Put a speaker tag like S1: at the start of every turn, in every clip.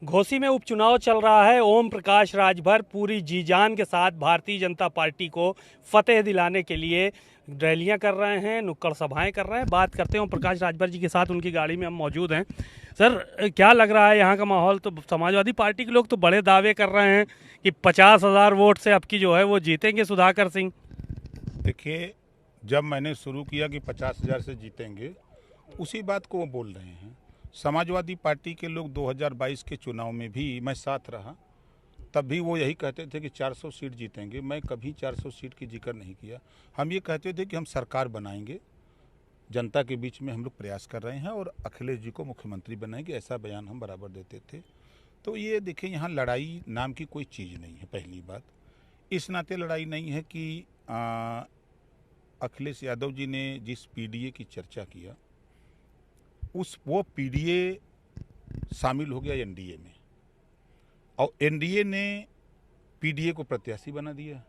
S1: घोसी में उपचुनाव चल रहा है। ओम प्रकाश राजभर पूरी जी जान के साथ भारतीय जनता पार्टी को फतेह दिलाने के लिए रैलियां कर रहे हैं, नुक्कड़ सभाएं कर रहे हैं। बात करते हैं ओम प्रकाश राजभर जी के साथ, उनकी गाड़ी में हम मौजूद हैं। सर, क्या लग रहा है यहाँ का माहौल? तो समाजवादी पार्टी के लोग तो बड़े दावे कर रहे हैं कि 50,000 वोट से अब की जो है वो जीतेंगे सुधाकर सिंह।
S2: देखिए, जब मैंने शुरू किया कि 50,000 से जीतेंगे, उसी बात को वो बोल रहे हैं। समाजवादी पार्टी के लोग 2022 के चुनाव में भी मैं साथ रहा, तब भी वो यही कहते थे कि 400 सीट जीतेंगे। मैं कभी 400 सीट की जिक्र नहीं किया। हम ये कहते थे कि हम सरकार बनाएंगे, जनता के बीच में हम लोग प्रयास कर रहे हैं और अखिलेश जी को मुख्यमंत्री बनाएंगे, ऐसा बयान हम बराबर देते थे। तो ये देखिए, यहाँ लड़ाई नाम की कोई चीज़ नहीं है। पहली बात इस नाते लड़ाई नहीं है कि अखिलेश यादव जी ने जिस पीडीए की चर्चा किया, वो पीडीए शामिल हो गया एनडीए में, और एनडीए ने पीडीए को प्रत्याशी बना दिया।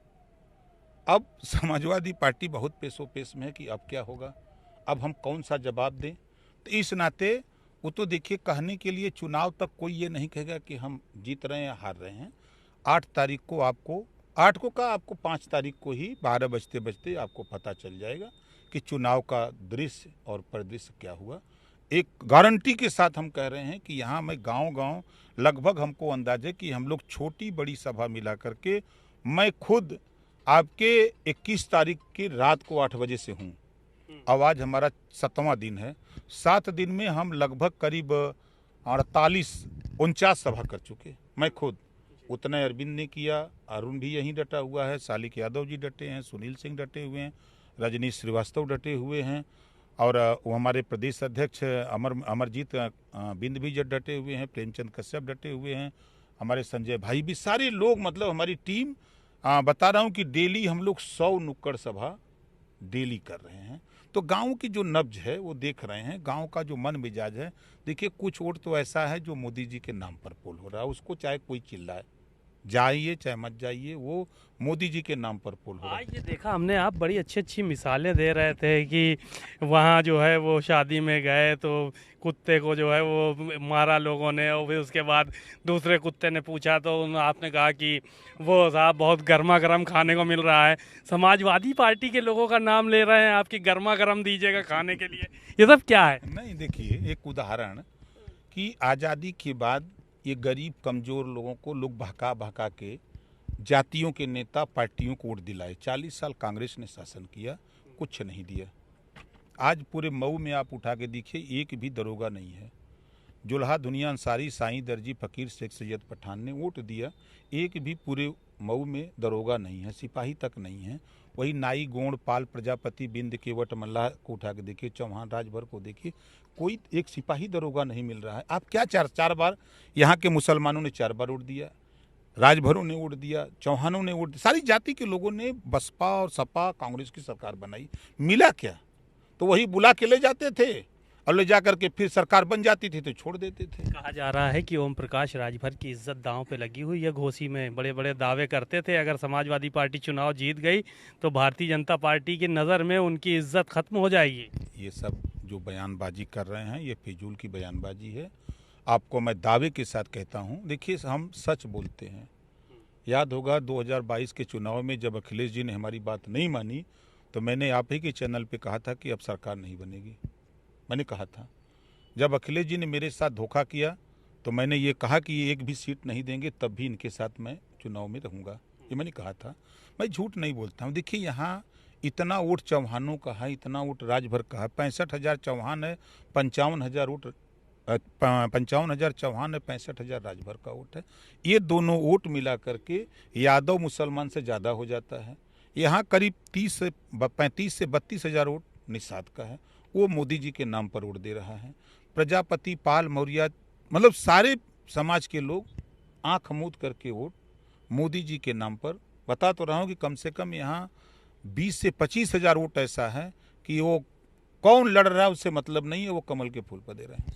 S2: अब समाजवादी पार्टी बहुत पेशो पेश में है कि अब क्या होगा, अब हम कौन सा जवाब दें। तो इस नाते वो तो देखिए, कहने के लिए चुनाव तक कोई ये नहीं कहेगा कि हम जीत रहे हैं या हार रहे हैं। 8 तारीख को आपको 8 को का आपको 5 तारीख को ही 12 बजते बजते आपको पता चल जाएगा कि चुनाव का दृश्य और परिदृश्य क्या हुआ। एक गारंटी के साथ हम कह रहे हैं कि यहाँ मैं गांव-गांव लगभग हमको अंदाज़ है कि हम लोग छोटी बड़ी सभा मिला करके, मैं खुद आपके 21 तारीख की रात को 8 बजे से हूँ। अब आज हमारा 7वां दिन है। 7 दिन में हम लगभग करीब 48-49 सभा कर चुके। मैं खुद, उतना अरविंद ने किया, अरुण भी यहीं डटा हुआ है, शालिक यादव जी डटे हैं, सुनील सिंह डटे हुए हैं, रजनीश श्रीवास्तव डटे हुए हैं, और वो हमारे प्रदेश अध्यक्ष अमरजीत बिंद भी डटे हुए हैं, प्रेमचंद कश्यप डटे हुए हैं, हमारे संजय भाई भी, सारे लोग, मतलब हमारी टीम। बता रहा हूँ कि डेली हम लोग 100 नुक्कड़ सभा डेली कर रहे हैं। तो गांव की जो नब्ज है वो देख रहे हैं, गांव का जो मन मिजाज है। देखिए, कुछ वोट तो ऐसा है जो मोदी जी के नाम पर पोल हो रहा है, उसको चाहे कोई चिल्लाए, जाइए चाहे मत जाइए, वो मोदी जी के नाम पर पोल हो रहा है।
S1: आज ये देखा हमने, आप बड़ी अच्छी अच्छी मिसालें दे रहे थे कि वहाँ जो है वो शादी में गए तो कुत्ते को जो है वो मारा लोगों ने, और फिर उसके बाद दूसरे कुत्ते ने पूछा तो आपने कहा कि वो साहब बहुत गर्मा गर्म खाने को मिल रहा है। समाजवादी पार्टी के लोगों का नाम ले रहे हैं आपकी, गर्मा गर्म दीजिएगा खाने के लिए। ये सब क्या है?
S2: नहीं, देखिए, एक उदाहरण कि आज़ादी के बाद ये गरीब कमज़ोर लोगों को लोग बहका बहका के जातियों के नेता पार्टियों को वोट दिलाए। 40 साल कांग्रेस ने शासन किया, कुछ नहीं दिया। आज पूरे मऊ में आप उठा के देखिए, एक भी दरोगा नहीं है। जुल्हा दुनिया अंसारी, साईं दर्जी, फकीर शेख सैयद पठान ने वोट दिया, एक भी पूरे मऊ में दरोगा नहीं है, सिपाही तक नहीं है। वही नाई, गोंड, पाल, प्रजापति, बिंद, केवट, मल्लाह को उठा के देखिए, चौहान, राजभर को देखिए, कोई एक सिपाही दरोगा नहीं मिल रहा है। आप क्या 4 बार यहाँ के मुसलमानों ने 4 बार वोट दिया, राजभरों ने वोट दिया, चौहानों ने वोट दिया, सारी जाति के लोगों ने बसपा और सपा कांग्रेस की सरकार बनाई। मिला क्या? तो वही बुला के ले जाते थे और ले जाकर के फिर सरकार बन जाती थी तो छोड़ देते थे।
S1: कहा जा रहा है कि ओम प्रकाश राजभर की इज्जत दांव पे लगी हुई है। घोसी में बड़े बड़े दावे करते थे अगर समाजवादी पार्टी चुनाव जीत गई तो भारतीय जनता पार्टी की नज़र में उनकी इज्जत खत्म हो जाएगी।
S2: ये सब जो बयानबाजी कर रहे हैं, ये फिजूल की बयानबाजी है। आपको मैं दावे के साथ कहता हूँ, देखिए, हम सच बोलते हैं। याद होगा 2022 के चुनाव में जब अखिलेश जी ने हमारी बात नहीं मानी, तो मैंने आप ही के चैनल पे कहा था कि अब सरकार नहीं बनेगी। मैंने कहा था, जब अखिलेश जी ने मेरे साथ धोखा किया तो मैंने ये कहा कि ये एक भी सीट नहीं देंगे, तब भी इनके साथ मैं चुनाव में रहूँगा, ये मैंने कहा था। मैं झूठ नहीं बोलता हूँ। देखिए, यहाँ इतना वोट चौहानों का है, इतना वोट राजभर का है। 65,000 चौहान है, 55,000 वोट 55,000 चौहान है, 65,000 राजभर का वोट है। ये दोनों वोट मिला करके यादव मुसलमान से ज़्यादा हो जाता है। यहाँ करीब 35 से 32,000 वोट निषाद का है, वो मोदी जी के नाम पर वोट दे रहा है। प्रजापति, पाल, मौर्य, मतलब सारे समाज के लोग आंख मूंद करके वोट मोदी जी के नाम पर। बता तो रहा हूँ कि कम से कम यहाँ 20 से 25,000 वोट ऐसा है कि वो कौन लड़ रहा है उससे मतलब नहीं है, वो कमल के फूल पर दे रहे हैं।